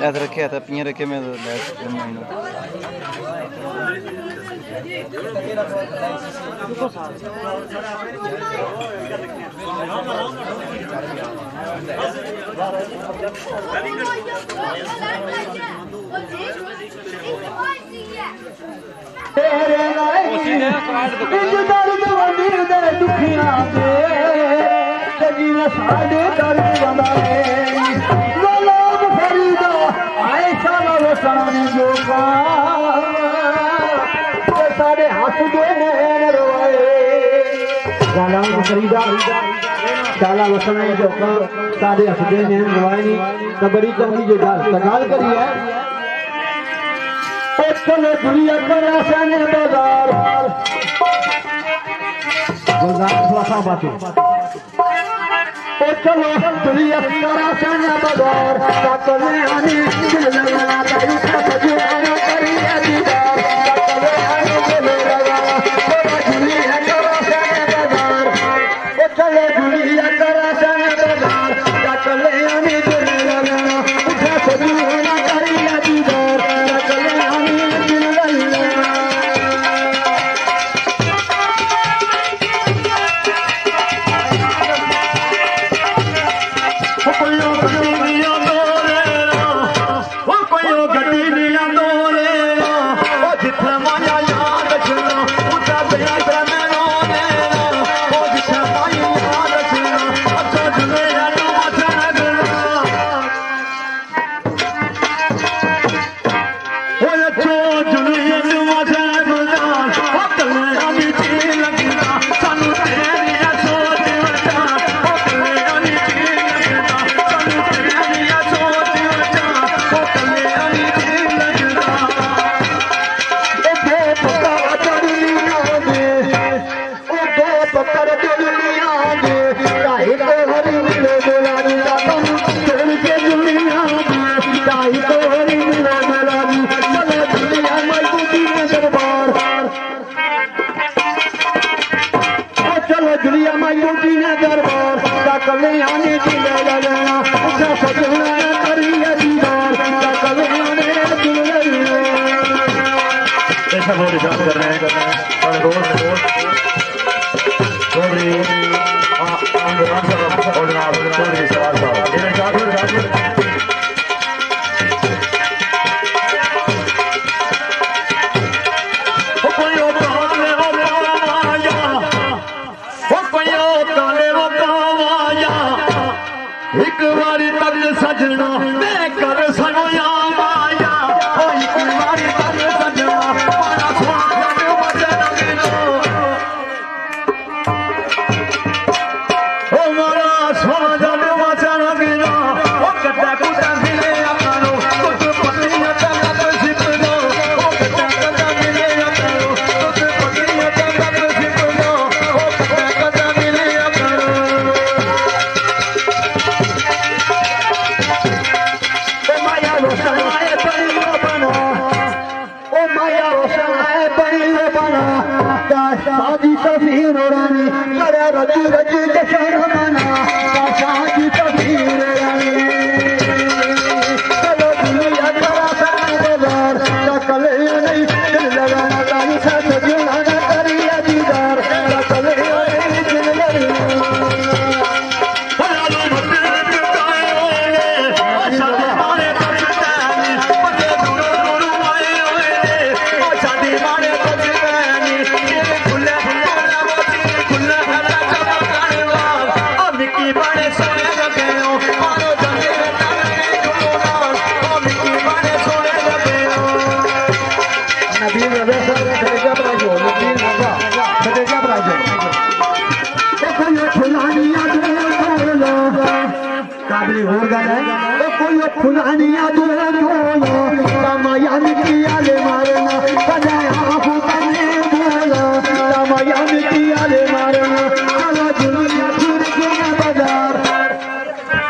याद रखे था पिया रखे मैं सारे हाथ डाला वसन जो सारे हसदे ने रवानी तबरी कमी जो गाल करी है चलो दुनिया करा सने बाजार गुलजार बात चलो दुनिया करा सने बाजार ताकले आनी दिल लगाना ताई सजो आना करी दीदार ताकले आनी दिल लगाना थोड़ा दुनिया करा सने बाजार चलो दुनिया करा सने बाजार ताकले आनी दिल लगाना उठा सजो आना करी दीदार ताकले आनी दिल लगाना गाना ओ कोई फुलानिया दूर बोलो तमाया मिटिया ले मारना सजाया फुकने बोलो तमाया मिटिया ले मारना चलो दुनिया फिर के बाजार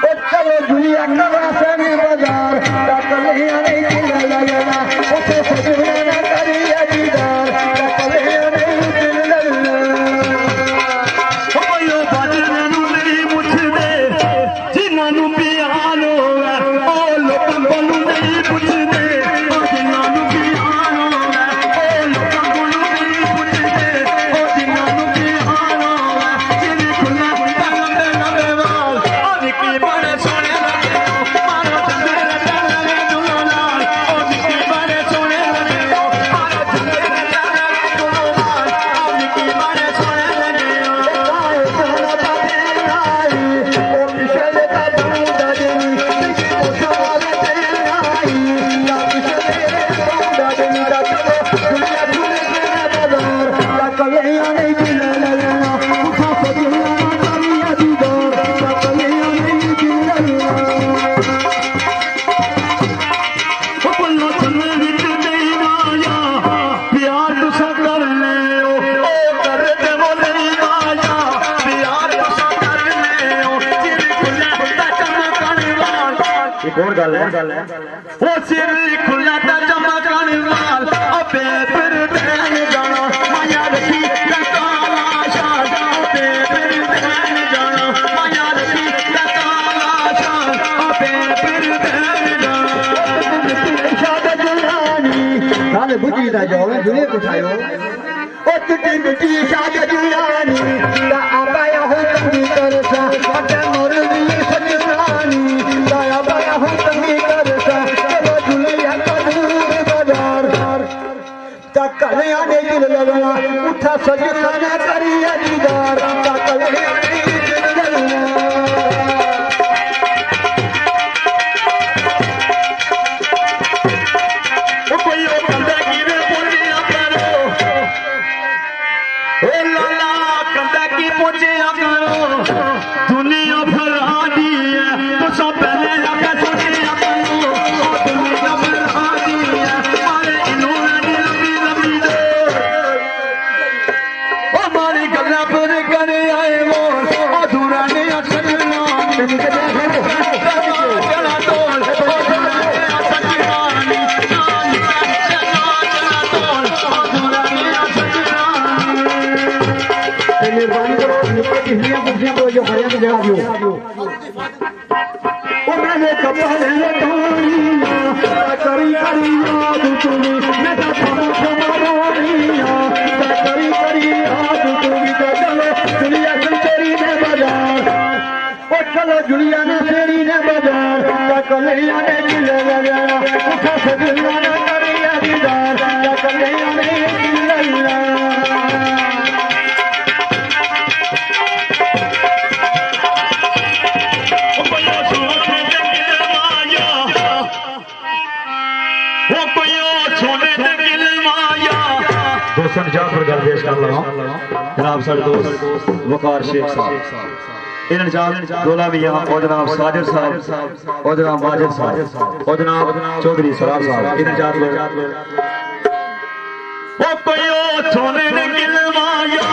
ओ चलो दुनिया का से बाजार तकलिया नहीं लगना ओ से सजना करिया दीदार तकलिया नहीं दिल लगना ओ यो बाजार नु नहीं मुझदे जिन्हां पियालो ओ लोकां कोलों नहीं पुछदे ओ जिन्हां पियालो ओ लोकां कोलों नहीं पुछदे ओ जिन्हां पियालो जिन्हें खुला लंबे लंबे वाल ओ निकी बड़े सोने लगे मारो चंदे लगे दुलो लाल ओ निकी बड़े सोने लगे मारो चंदे लगे दुलो लाल ओ निकी बड़े सोने लगे और गल है ओ सिर खुला ता चमकन वाल अबे फिर देन जाना माया रखी काला शाद अबे फिर देन जाना माया रखी काला शाद अबे फिर देन जाना शाद जुलानी काले बुझी दा जाओ दुनिया को उठायो ओ चिट्टी मिट्टी शाद जुलानी दा आबाया हो तंगी तरसा अटे मोर दी सजनानी दा आबाया हो तंगी तरसा चलो जुलिया कदूर बाजार ता कलिया ने दिल लगना उठा सजना करिया दीदार ता कलिया ने दिल लगना कोई कंधा गिरे पुजिया करो ओ लाला कंधा की पुजिया करो दुनिया भरा दी है तो सब पहले लगा सोचिया करो ओ दुनिया भरा दी है मारे इन्होंने दी लंबी लंबी दो ओ मारी गल्ला पर करे आए वो अधूरा ने असलना चला तोल ओ चला सजनानी मेहरबानी करो हिंदियां कुर्सियां को जो खड़े हैं जगह दियो ओ मैंने कपाल ले तोड़िया करी करी याद तुम्हें मैं तो तुम्हारोनिया करी करी याद तुम्हें तो चलो दुनिया से तेरी ने बाजार ओ चलो दुनिया ने तेरी ने बाजार कलिया ने दिल लगा उठा सजना ने करिया दीदार कलिया ने दिल लगा दोस्तों जाफर गल पेश कर रहा हूं जनाब साडे दोस्त वकार शेख साहब इन्हें जनाब दोला मियां और जनाब साजिद साहब और जनाब माजिद साहब और जनाब चौधरी सरार साहब इन्हें जनाब ओ कोई सोने ने गिलवाया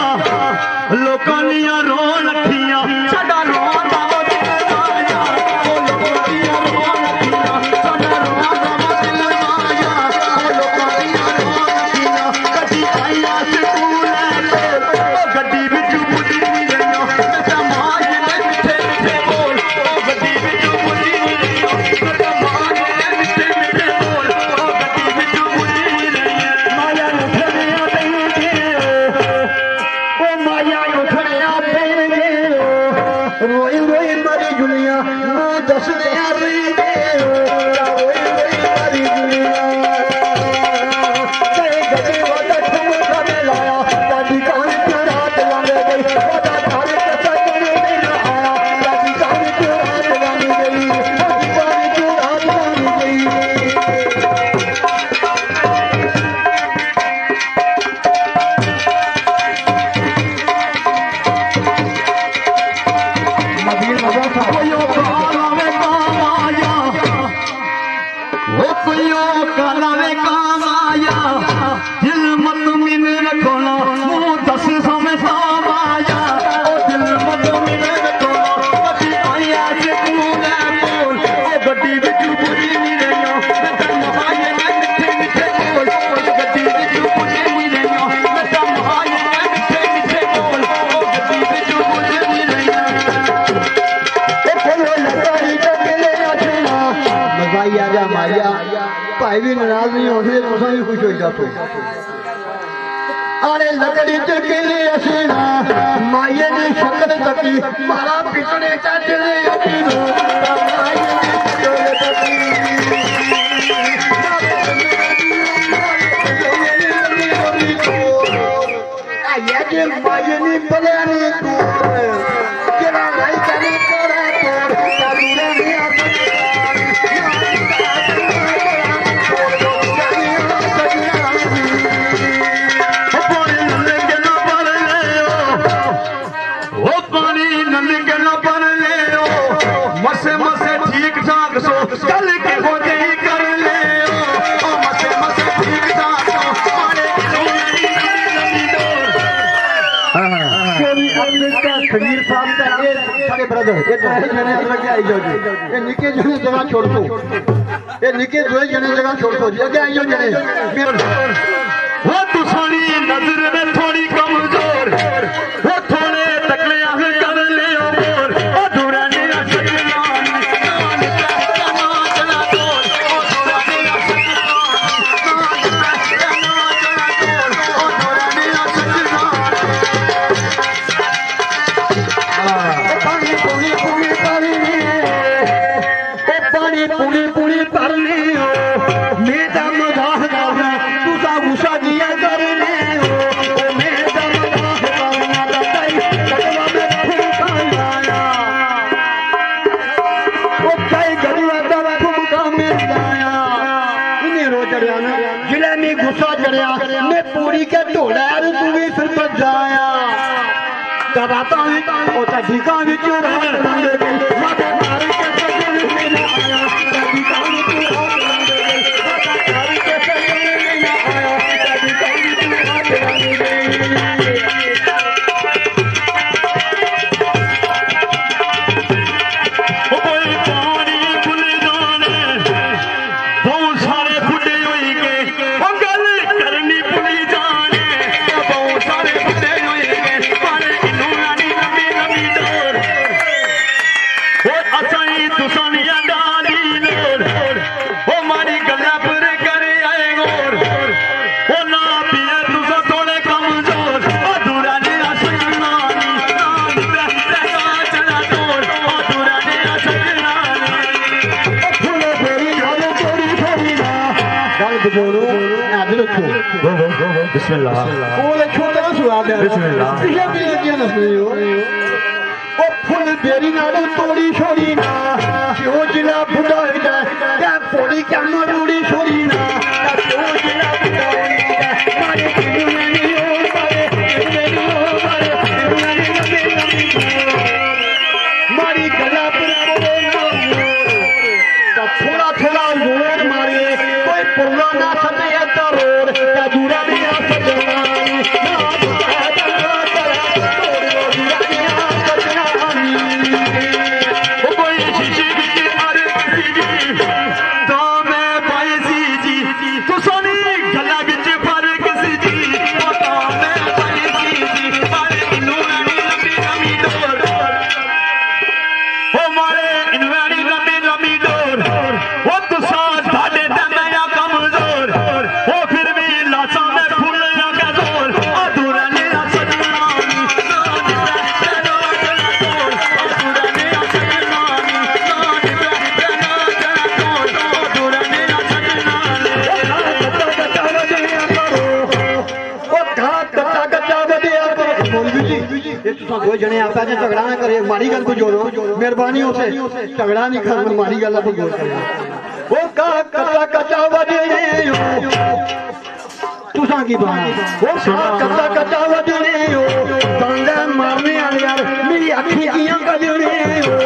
लोकां दियां रोन अखियां साडा रोन दा गिलवाया ओ लोकां दियां रोन अखियां साडा रोन दा गिलवाया ओ लोकां दियां रोन अखियां कदी आया स्कूल ओ गड्डी विच बुझी रहियो मैं ता मां ने मिठे मिठे बोल ओ गड्डी विच बुझी रहियो मैं ता मां ने मिठे मिठे बोल ओ गड्डी विच बुझी रहियो माया उठड़िया ओ माया उठड़िया रोई रोई मरी दुनिया दस दिया रही रोई रोई मरी दुनिया गली वाला ठुमका में लाया दादी कान की रात लंघ गई वादा थारे कसा नहीं आया दादी कान की रात लंघ गई दादी कान की रात लंघ गई ओ यो बाला में भाई भी नाराज नहीं होते तुसा भी खुश हो जाते अरे लकड़ी चकेले असेना माये ने शक्ल तकी मारा पिछड़े चले अकीनो माये ने शक्ल तकी आये जे माये ने बलाने तू केरा भाई चले तोरा तोर ताबीरे में मसे मसे ठीक ठाक सो कल के हो गई कर ले मसे मसे ठीक ठाक सो खबीर साहब का ये सारे ब्रदर ये तो है जने लगे आई जाओ जी ये निके जने जगह छोड़ दो ये निके दो जने जगह छोड़ दो जी आगे आई जाओ जने वो तुसानी नजर में थोड़ी कमजोर वो थोड़े तकले आगे कर ले और अधूरा निरा पूरी के ढोला तू भी फिर पर जाया कब आता है ठिका भी चुरा बिस्मिल्लाह ओले छोटा सुआ दे बिस्मिल्लाह ये भी लगी ना सुनियो ओ फुल बेरी नाडू तोड़ी छोड़ी ना क्यों जिला बुढ़ा है क्या पोड़ी क्या मरूड़ी छोड़ी ना क्यों जिला बुढ़ा है मारे किनुनी ओ मारे किनुनी ओ मारे किनुनी मारी गला पर तो थोड़ा थोड़ा जोर मारे कोई पुल्ला ना सके तो रोड का दूरा भी आ सजना दो जने आता है झगड़ा ना करे मारी गल को जोड़ो मेहरबानी होसे झगड़ा नहीं करना मारी गल को जोड़ करे वो का कच्चा कच्चा वजे तू सा की बात वो कच्चा कच्चा वजे हो बंदा मारने वाले यार मेरी अखी कियां कजरे हो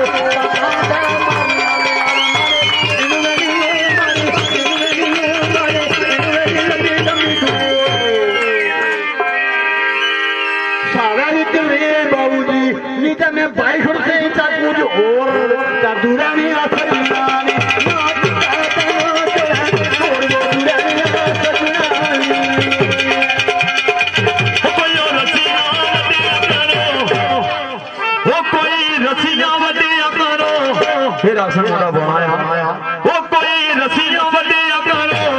मैं बाइक से कुछ और दूरा नहीं आ सकता फिर आसन बनाया वो कोई रसिया बदिया करो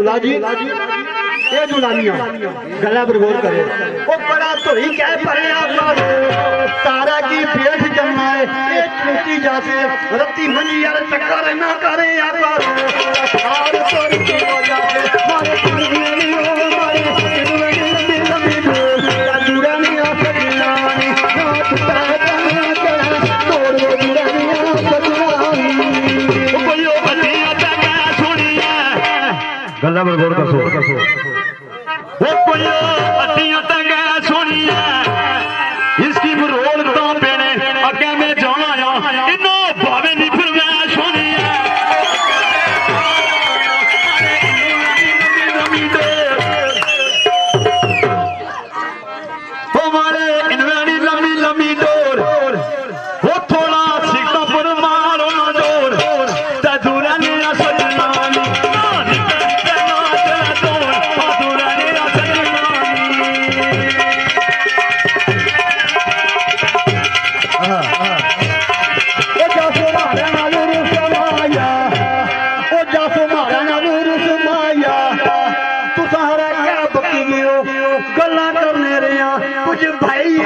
दुला जी ये दुलानिया गला पर गौर करे वो बड़ा तो ही कह पड़े तारा की पेट जमाए ये छूटी जाते रत्ती मंजी यार चक्कर ना करे यार गल्ला पर गौर कसो वो कोई अट्टियां तंग सोनिया इसकी मरोड़ तो पेने अगे में जाना इनो भावे नहीं फिर मैं सोनिया हमारे इनवानी लंबी लंबी डोर वो थोड़ा सीखता पर मारो जोर तदूरा मेरा सजनानी कुछ भाई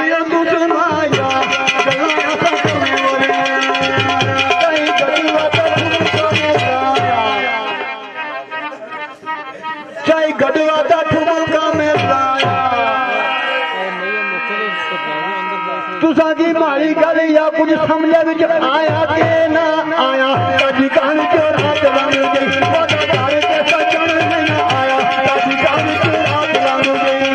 चाहे गडवा का ठुमका में तुसा की मारी गल या कुछ समझे विच आया के ना आया कभी कान क्यों रात रंग गई घर के सजन नहीं आया कभी कान क्यों रात रंग गई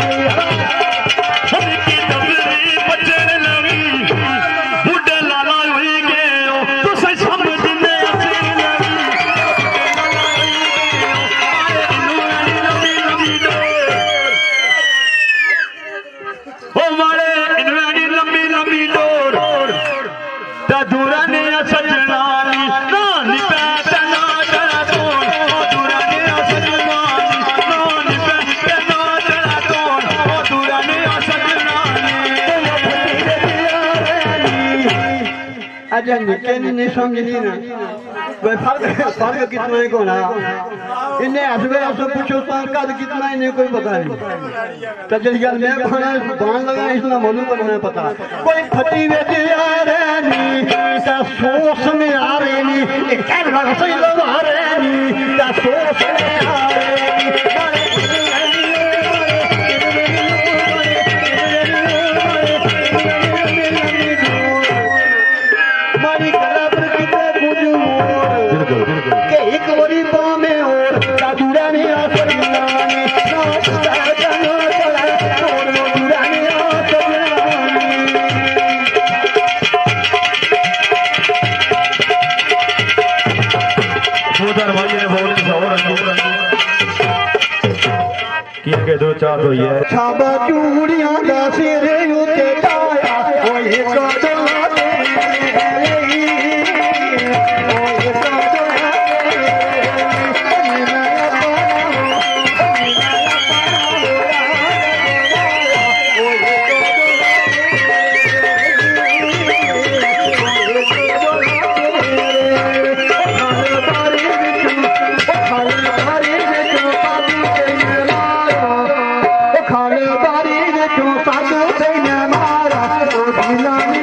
अजय निके नहीं समझनी ना कोई फर्क कितना को ना इन्हें हसबे आपसे पूछो कद कितना इन्हें कोई पता नहीं तो जल्दी गल मैं खाना बांध लगा इसना मालूम पर मैं पता कोई फटी बेच आ रहे नहीं ता सोच में आ रहे नहीं एक कैमरा सही लोग आ रहे नहीं ता सोच में आ रहे मारी गला पर कितने कुछ के एक वरी पाँव में और दूरा ने आसर मिलाने दो चार तो ये छाबा चूड़ियां दा सिरे उते ताया ओ ये खाने बारी में क्यों साधु से न मारा ओ दिलानी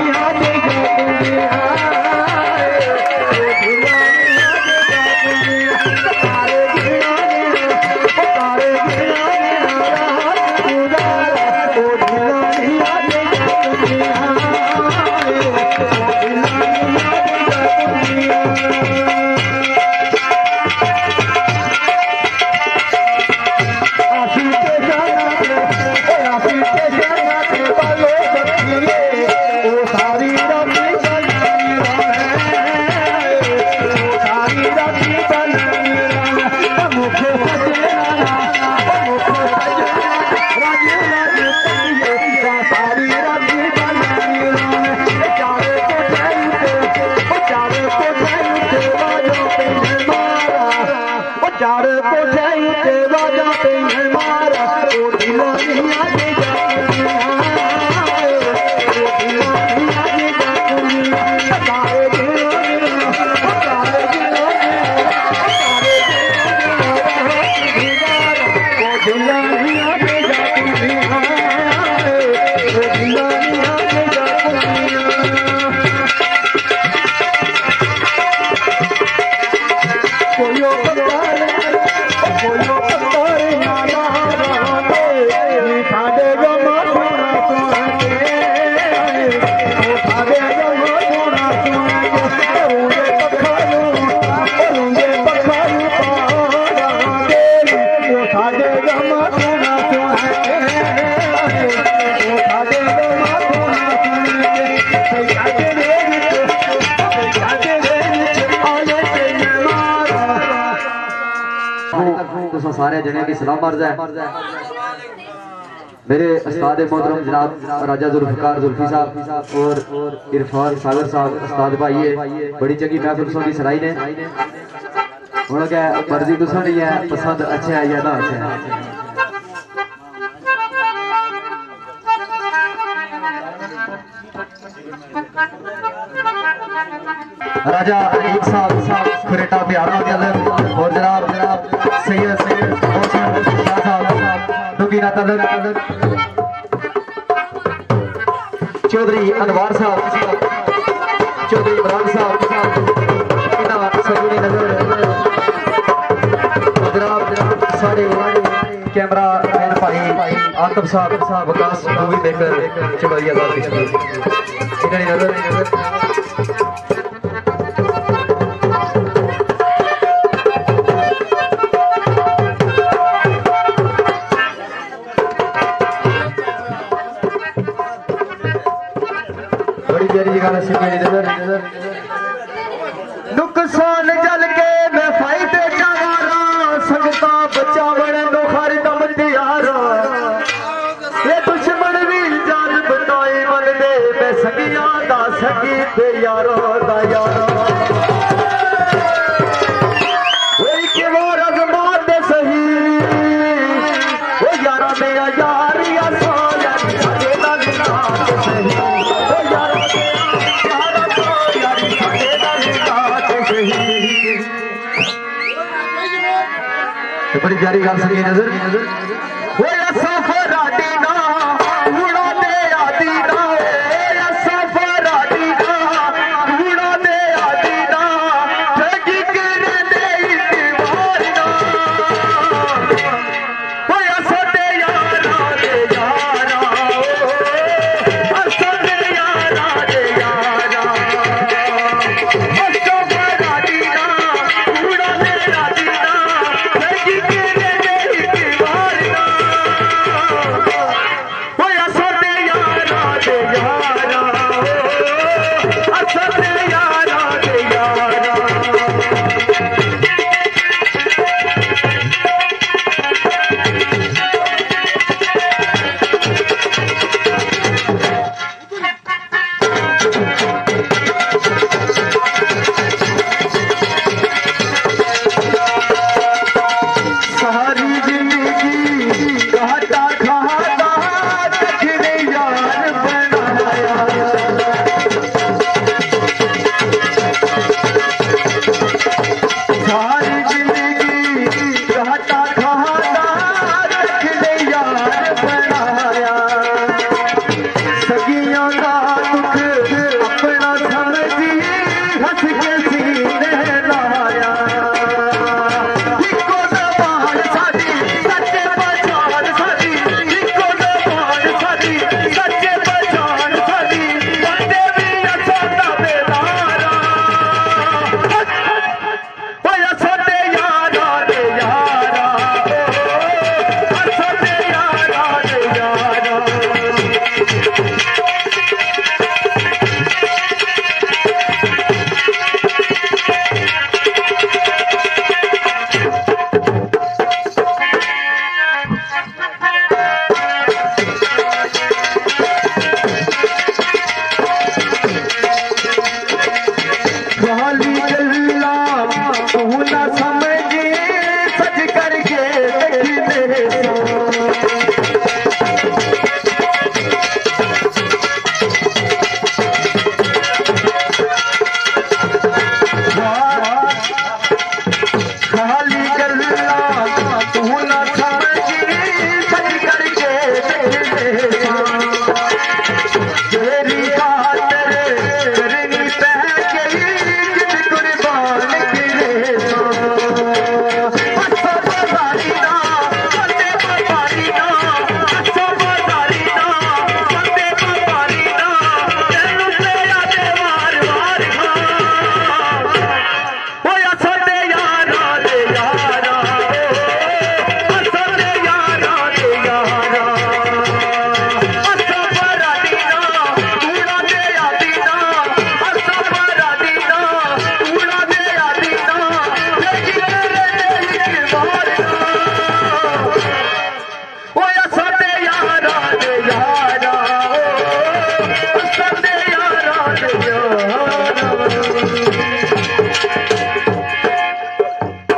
सारे गमा सोना सुनेंगे रूंगे पखालू रूंगे पखालू पारा देवी वो सारे गमा सोना सुनेंगे वो सारे गमा सोना सुनेंगे सैयादे देवी सैयादे देवी आये तेरे मारा तो सारे जने की सलाम अर्ज है मेरे उस्ताद मोहतरम जनाब राजा जुल्फिकार जुल्फी साहब और इरफान सागर साहब उस्ताद भाई है बड़ी चंगी महफिल सोनी सराई ने उन्होंने क्या मर्जी तुसा नहीं है पसंद अच्छा है या ना अच्छा है राजा अलीम साहब खरेटा प्यारा और जनाब सैयद शाह साहब दुगीना तलक चौधरी अनवार साहब चौधरी इमरान साहब सगुनी नजर जनाब सारे कैमरा मैन भाई आतम साहब विकास मूवी मेकर चढ़ोइया इन्होंने नजर नुकसान जल के मैं फायदे जावारा संगता बचावन नो हर दम तैयारा ये दुश्मन भी जान बताए मन दे मैं सगिया दा सगी ते यारो दा यारो ओए के वो रज़मात दे सही ओ यारा मेरा यार या साया साडे दा ना सही ओ यारा बड़ी प्यारी गाल सकी नजर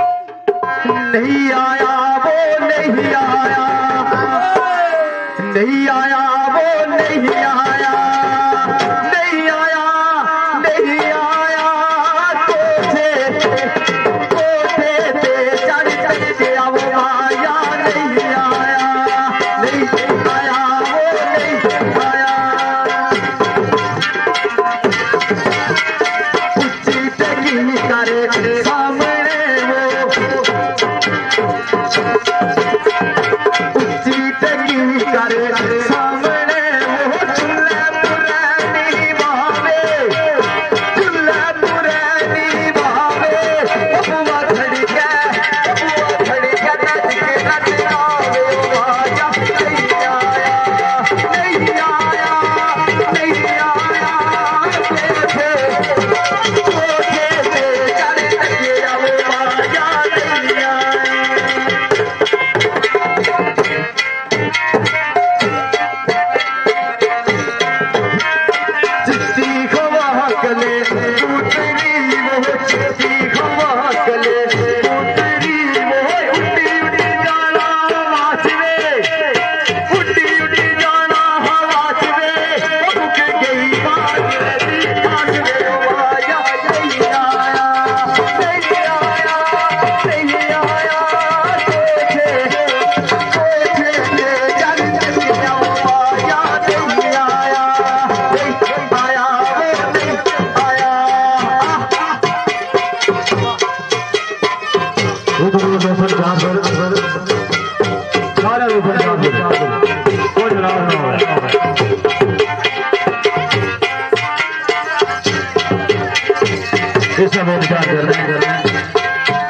नहीं आया वो नहीं आया, नहीं आया वो नहीं आया, नहीं आया नहीं आया, कोठे पे चढ़ के अब आया, नहीं आया नहीं आया वो नहीं आया। उच्ची टकी करे सामने वो, उच्ची टकी करे सामने वो, चुल्हे पुरानी बहावे, चुल्हे पुरानी बहावे, बुआ खड़ी के नच के नच आवे आजा, नहीं आया नहीं आया नहीं आया, कोठे पे चढ़ के अब आया, नहीं आया। चिट्ठी खवा कले उतरी वो, चिट्ठी खवा कले उतरी वो, उड़ी उड़ी जाना वाचवे, उड़ी उड़ी जाना वाचवे, रुक गई बात वाचवे आया, नहीं आया नहीं आया नहीं आया, कोठे पे चढ़ के अब आया, नहीं आया नहीं आया वो नहीं आया।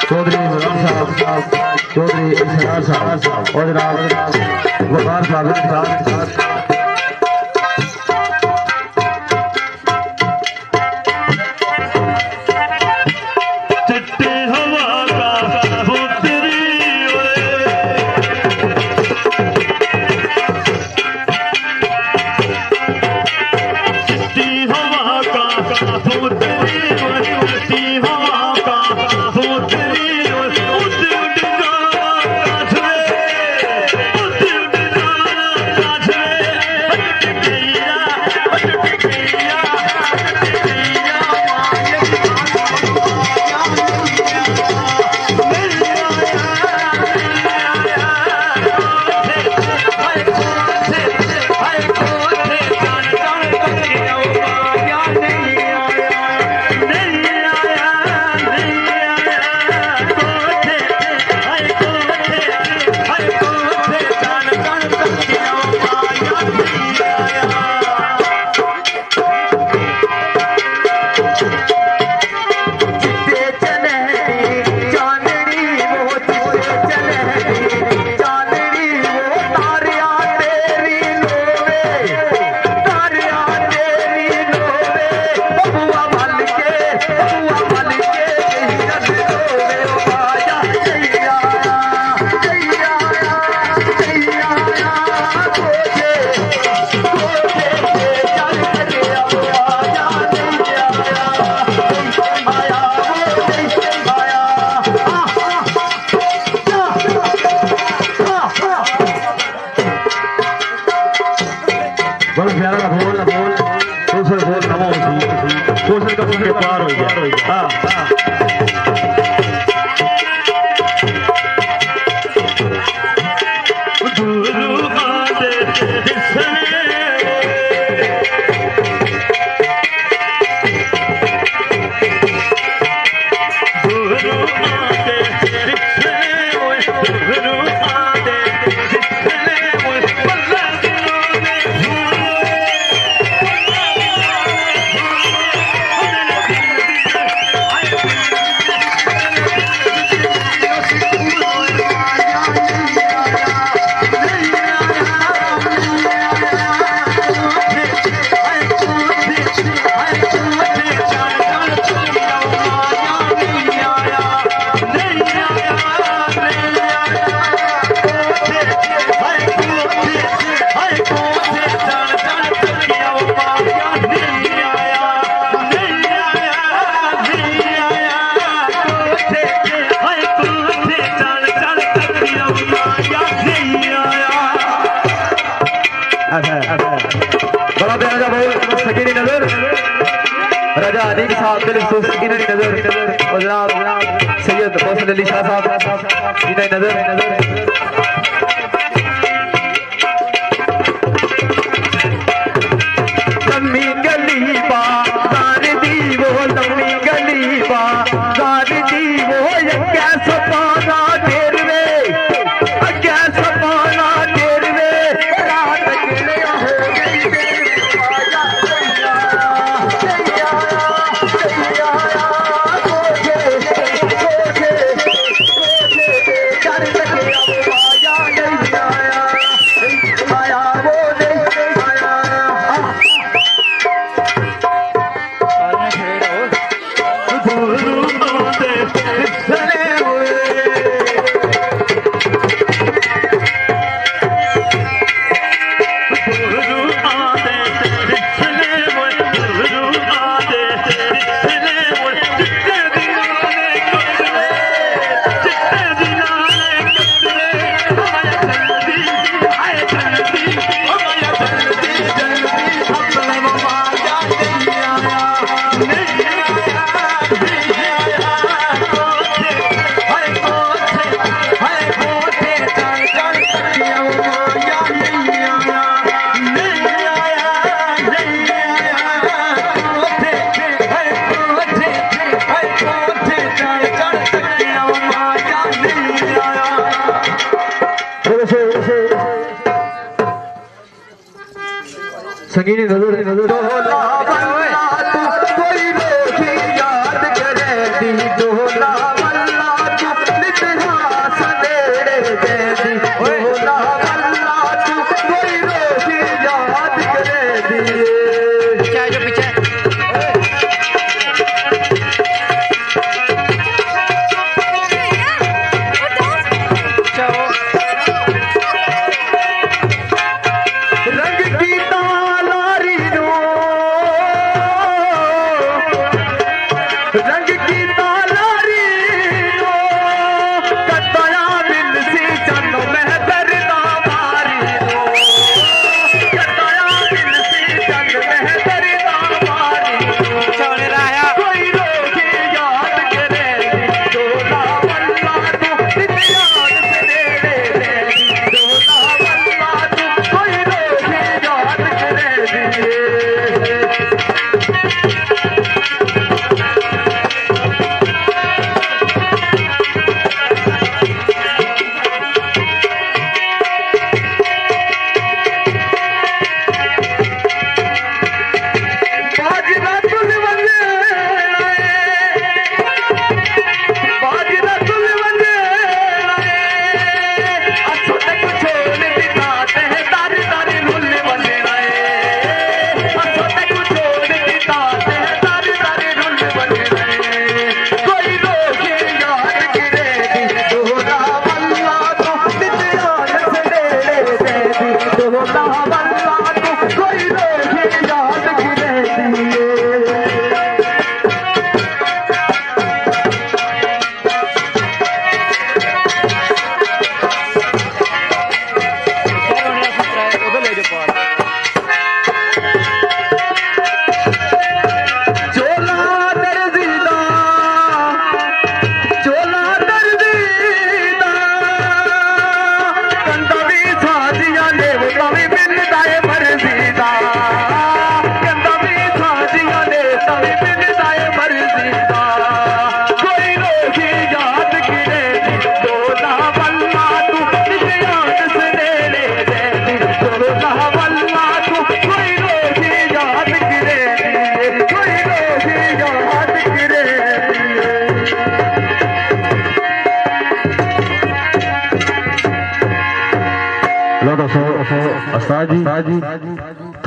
चौधरी इमरान साहब, चौधरी इसरार साहब और जनाब वकार साहब चिट्टे हवा का उतरी चिट्टी हवा का उतरी, चिट्टी हवा का उतरी, उठ उठ जाना काछवे, उठ उठ जाना काछवे, राजा अदीक साहब दिल खुश इन्हें नजर और जनाब सैयद फौसल अली शाह साहब इन्हें नजर लम्मी गली बाजार दी वो लम्मी गली बाजार दी वो कैसे पाना टेरवे कैसे पाना टेरवे रात गिलिया हो गई संगीनी नजर कोई रोटी याद करे दी दोला वल्ला तू नितहा सनेड़े दे दी दोला वल्ला तू कोई रोटी याद करे दी पीछे जो पीछे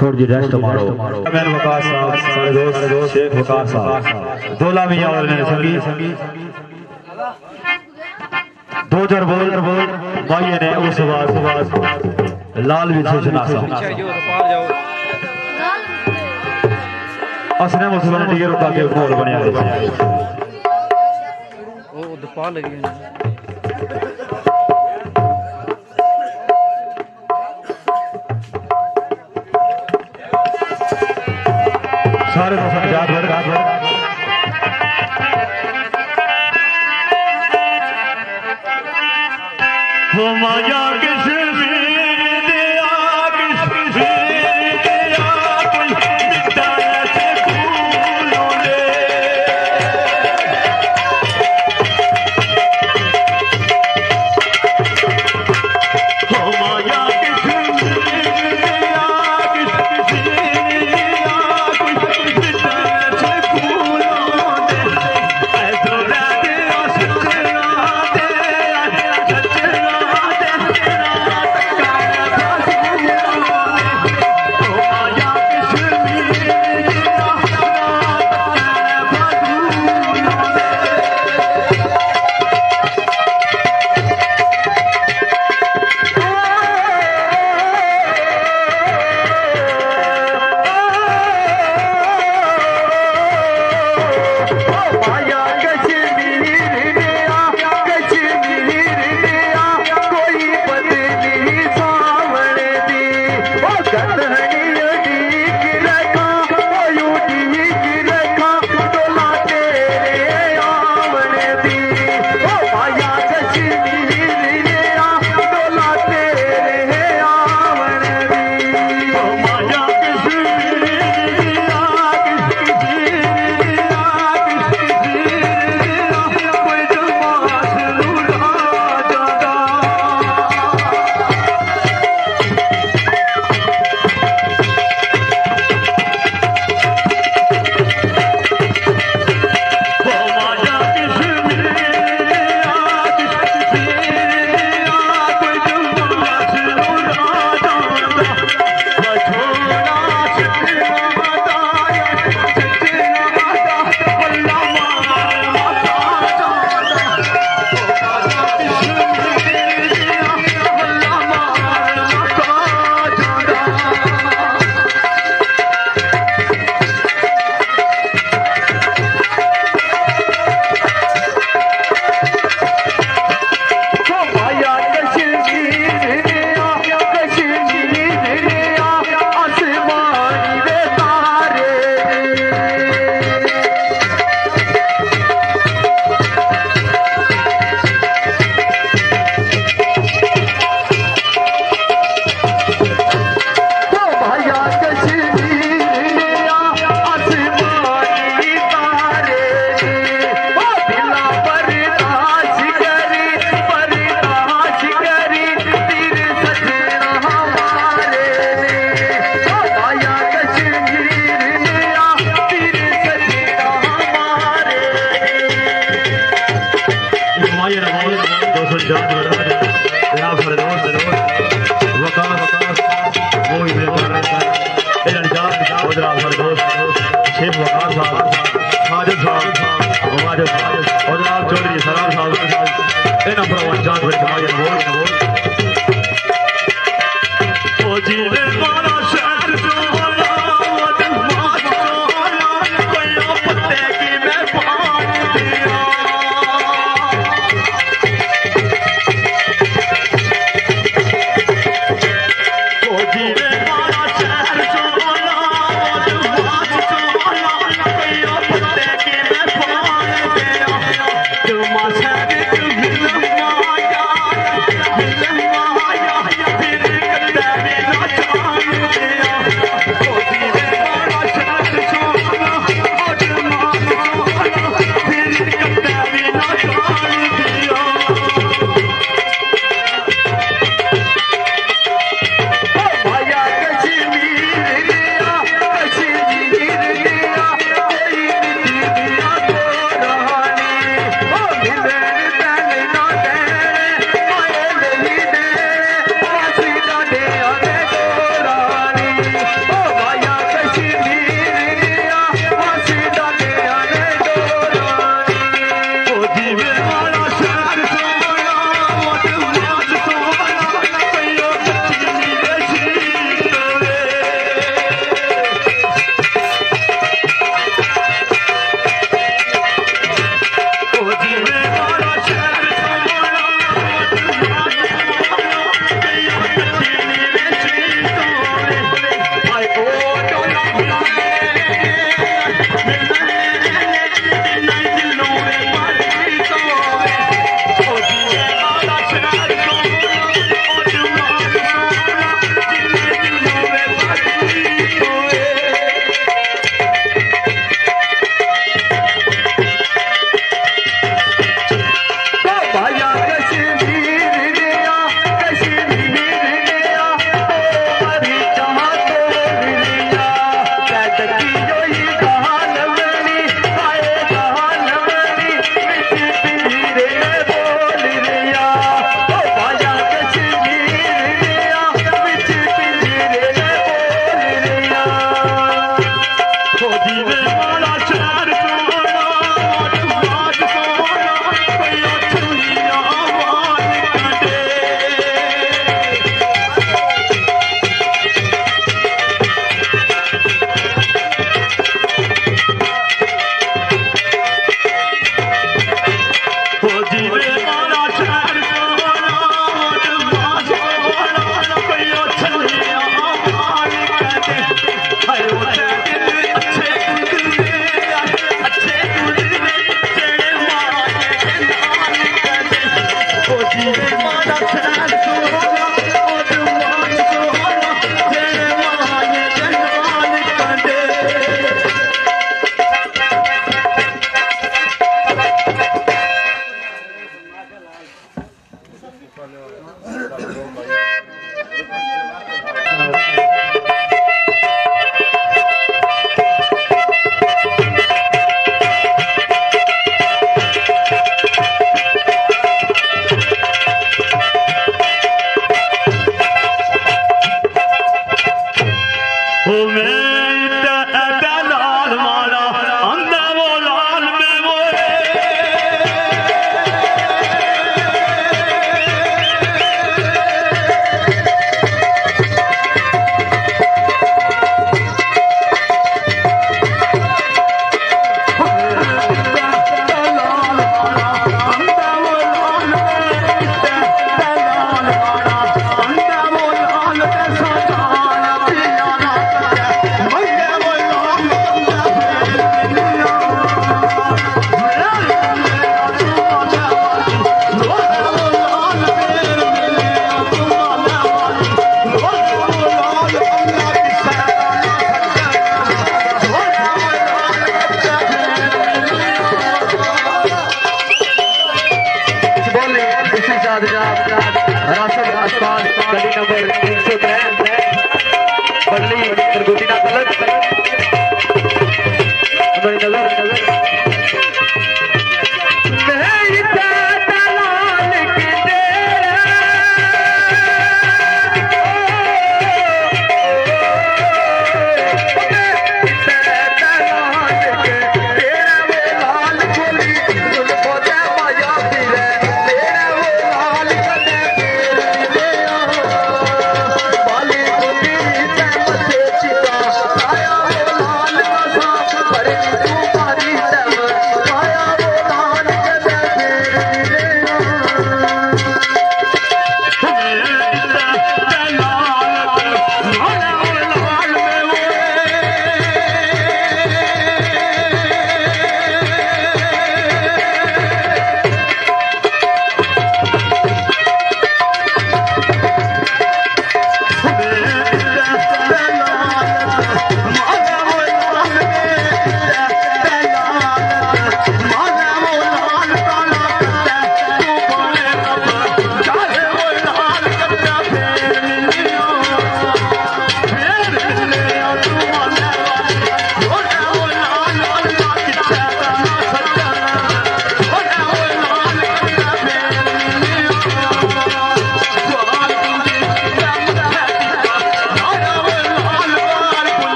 थोड़ी जी रेस्ट मारो मैन वकार साहब सारे दोस्त शेख वकार साहब दोला मियां और ने संगी 2000 बोल भाई ने उस आवाज लाल भी सोचना सा असने मुसलमान डी रुका के बोल बनया ओ दुपा लगी सारे दोस्तों ने जात वो माया कश्मीर दिया कोई मिटाया से फूलों रे वो माया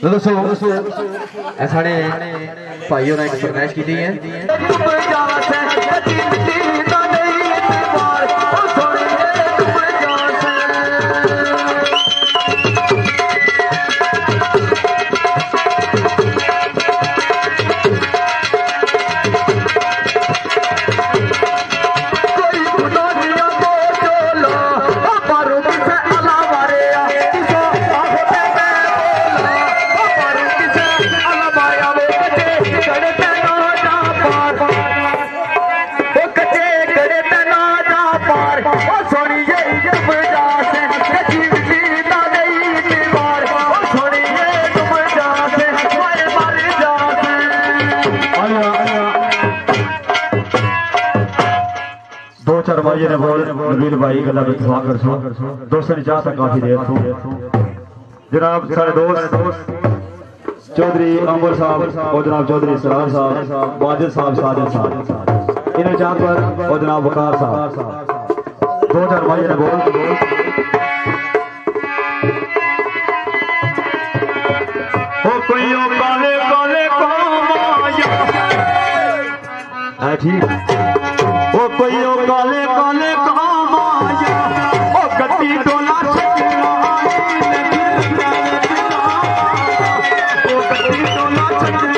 दोस्तों साढ़े भाइयों ने एक फरमाइश की है भाई ने बोल नबील भाई गला में दुआ कर सो दोस्तों ने चाहता काफी देर तो जनाब सारे दोस्त चौधरी अंबर साहब और जनाब चौधरी सरार साहब वाजिद साहब साजिद साहब इन्हें चाहत पर और जनाब वकार साहब 2-4 भाई ने बोल ओ कोई काले काले है ठीक ओ कोई काले काले काम आया ओ गद्दी डोला छकना ओ गद्दी डोला छकना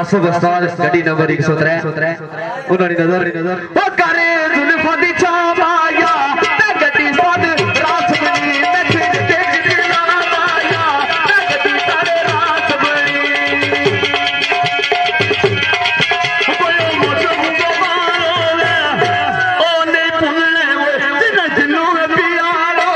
मुनासिब उस्ताद गड्डी नंबर 103 उन्होंने नजर ओ करे जुल्फा दी चावाया ते गड्डी साद रास बनी ते फिर ते दिला आया ते गड्डी सारे रास बनी कोई मुझे मारो ओ नहीं भूलने वो दिन दिनों प्यारो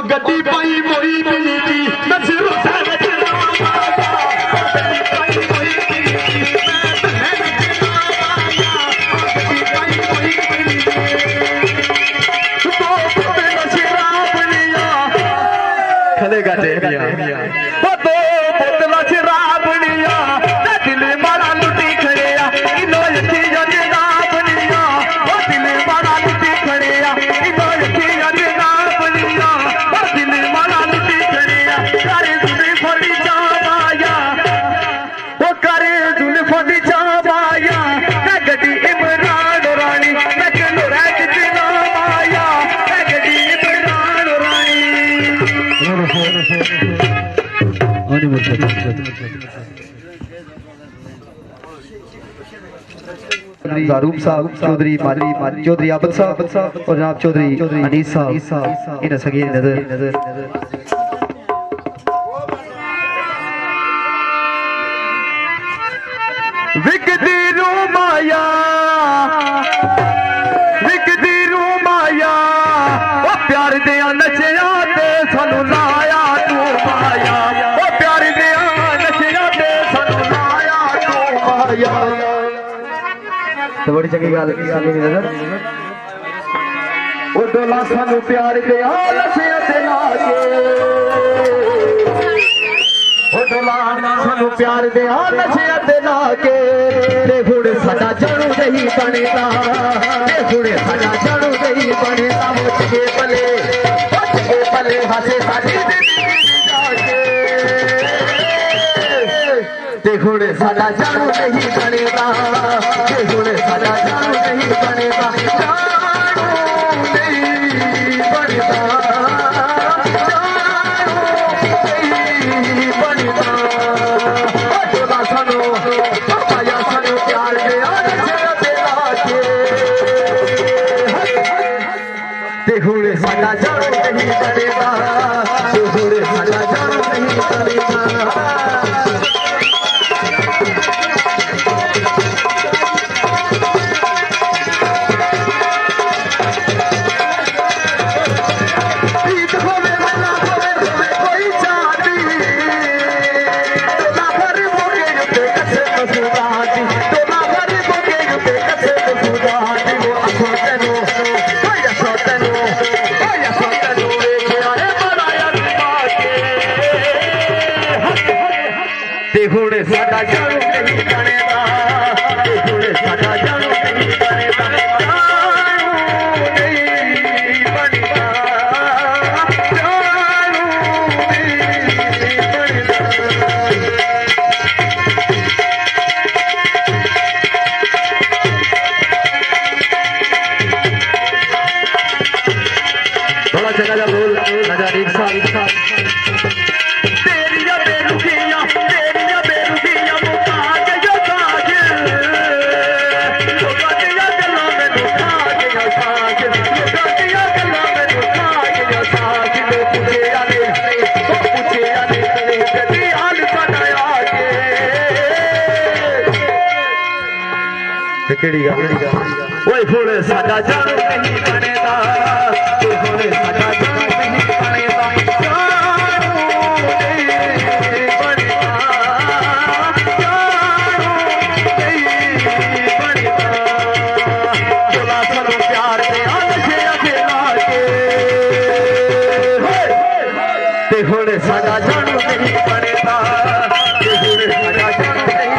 गड्डी पाई मोई मिली थी खलेगा ज़ारूब साहब चौधरी चौधरी आबद साहब और जनाब चौधरी अनीस साहब इन सगी नजर विकदी रू माया ओ प्यार दिया नचिया ते सानू लाया तू माया ओ प्यार दिया नचिया ते सानू लाया तू माया तो बड़ी चंगी गल नजर ओ डोला सानू प्यार दिया नचिया ते लाके ओ डोला सानू प्यार दिया नचिया ते लाके ते हुण साडा जणू नहीं बनेदा ते हुण साडा जणू नहीं बनेदा मुझ के भले हसे साडी जाके ते हुण साडा जणू नहीं बनेदा ते हुण साडा जणू नहीं बनेदा तेरिया बेरुखिया मुका के जो केड़ी गल ओए फुल साडा जान नहीं बनेदा फुल साडा जान नहीं बनेदा साडा जान नहीं बनेदा साडा जान नहीं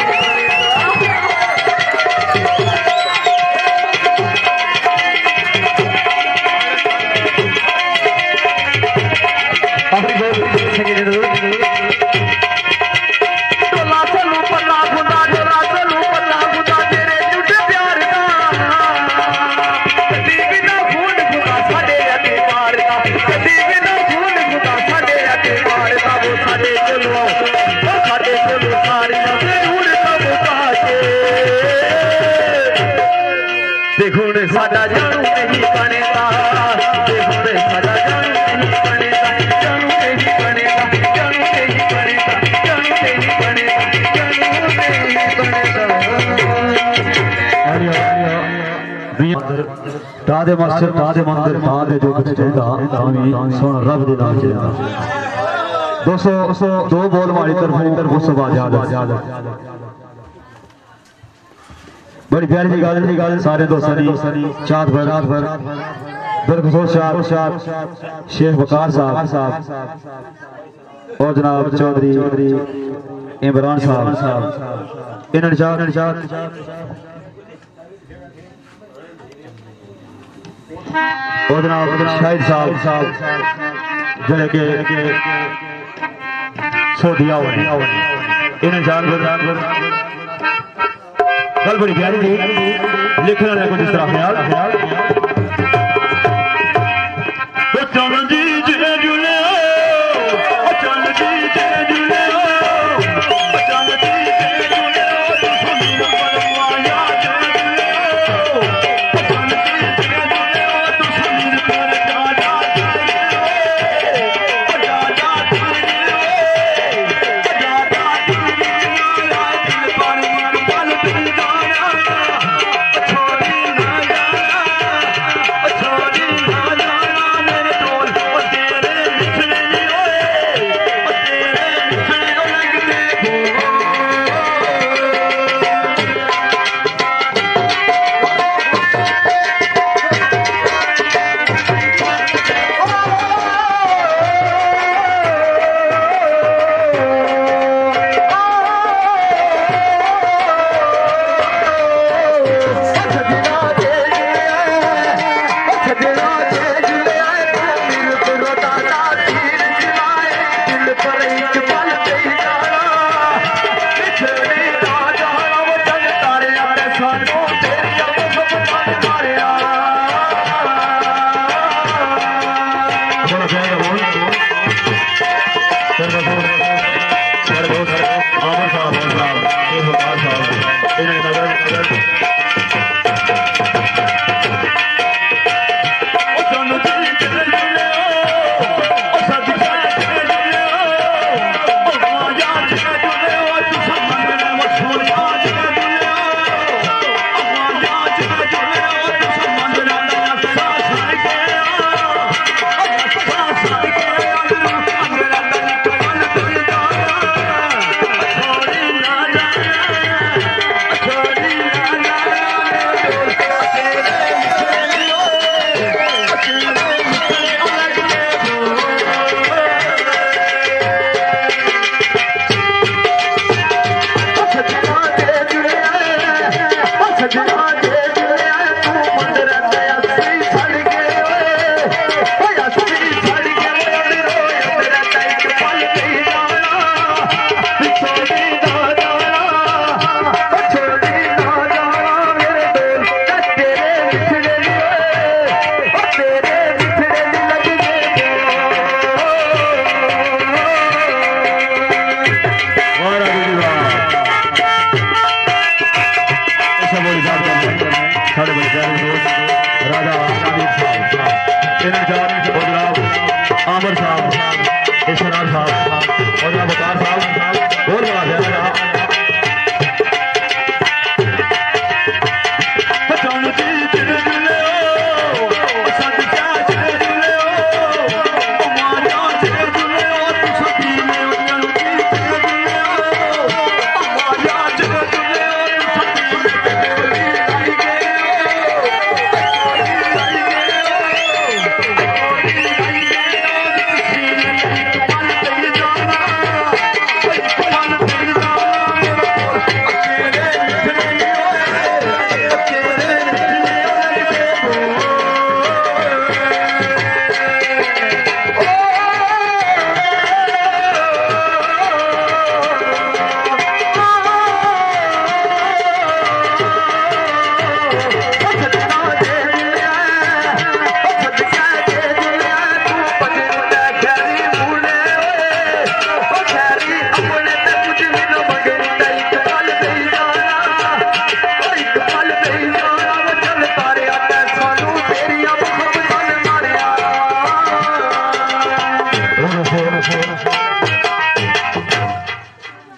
साडा जानू नहीं बनेगा साडा जानू नहीं बनेगा जानू नहीं बनेगा जानू नहीं बनेगा जानू नहीं बनेगा जानू नहीं बनेगा तादे मस्जिद तादे मंदिर तादे जो कुछ चलदा तावी सोन रब दे नाम चलदा 202 बोल वाली तरफ उस आजाद बड़ी प्यारी जी गल सारे दोस्तों की चाहत भर रात भर बिलखुसूस शेख वकार साहब और जनाब चौधरी इमरान साहब इन्होंने और जनाब शाहिद साहब जेड़े के सोधिया इन्हें जानवर गल बड़ी प्यारी थी लिखने वाले कुछ इस तरह ख्याल चल जी जे जुले चल जी जे जुले चल जी जे जुले सुनील परवाया जे जुले चल जी जे जुले सुनील पर जा जा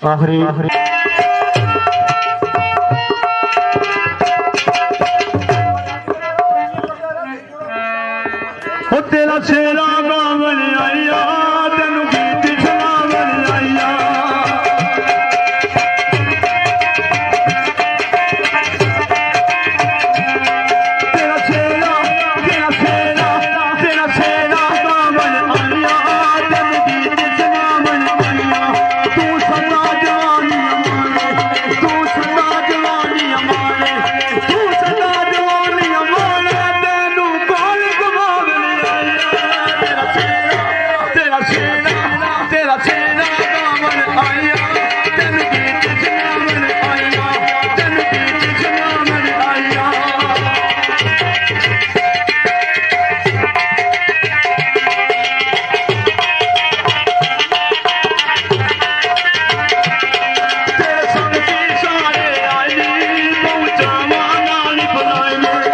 आखिरी तेरा शेरा गावन आइया तेनू गीत सुनावन आइया तेरा शेरा गावन आइया तेनू गीत सुनावन आइया तू सदा जवानी हमारे तू सदा जवानी हमारे तू सदा जवानी हमारे तेनू कौन गवावन तेरा शेरा गावन आइया तेनू गीत सुनावन आइया तेनू गीत सुनावन आइया तेरे संग की सारे आई पहुंचा नाल बुलाए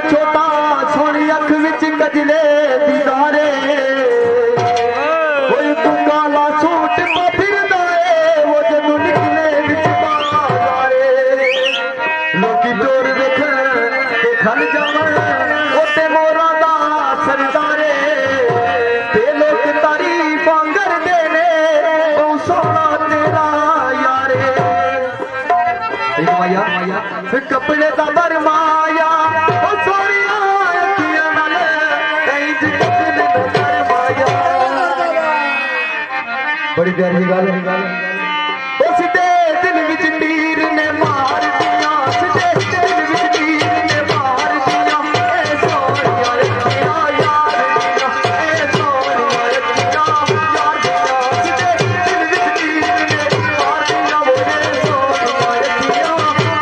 छोटा सोनी अख विच गजले दीदारे कोई तू काला सूट पा फिरदा है वो जदों निकले विच बाजारे लोकी चोर देखन जावन ओते मोरा दा सरदारे ते लोक तारीफ करदे ने ओ सोना तेरा यारे कपड़े दा बरमाया बड़ी प्यारी गल उस दिल विच तीर ने मार दिया सिद्धे दिल विच तीर ने मार दिया ए सोनिया रखिया यार दिया ए सोनिया रखिया यार दिया सिद्धे दिल विच तीर ने मार दिया वो ए सोनिया रखिया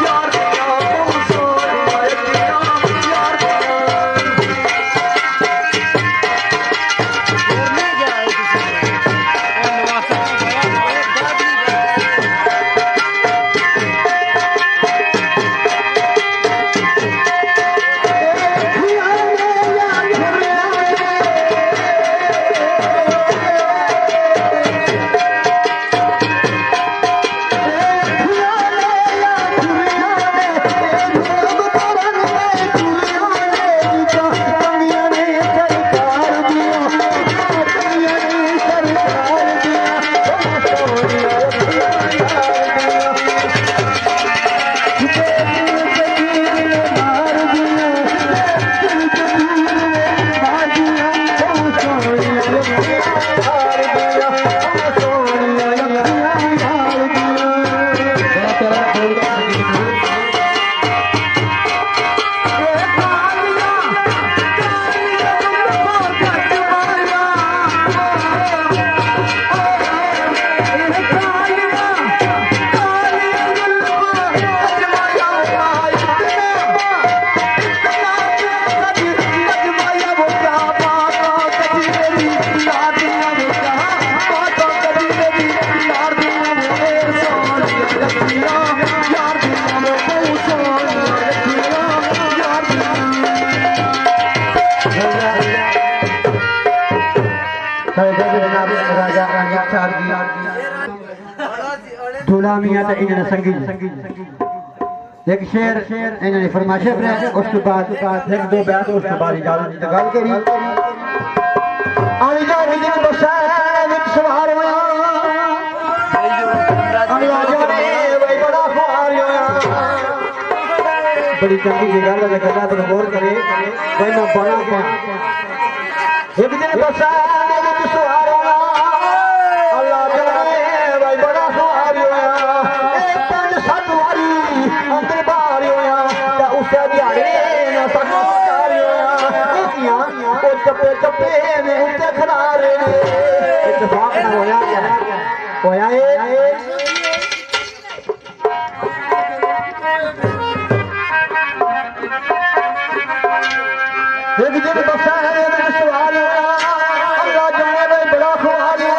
यार दिया वो सोनिया रखिया यार दिया साहब जी दूल्हा मियां ते इन्होंने संगी एक शेर इन्होंने फरमाइश है उस के बाद एक दो बैत उस के बाद इजाजत दी गल करी आई जा विजय बसाए विच सवार होया आई जा रे भाई बड़ा ख्वार होया बड़ी चंगी जी गल है गल्ला तो गौर करे भाई मैं बड़ा क्या एक दिन बसाए विच सवार होया अल्लाह जाने भाई बड़ा ख्वार होया ए पंज सत वारी अंदर बाहर होया ते उससे दिहाड़े ना सब कार होया किया ओ चप्पे चप्पे ने उत्ते खड़ा रे इत्तेफाक ना होया क्या होया ए एक दिन बसाए में सवाल होया अल्लाह जाने भाई बड़ा ख्वार होया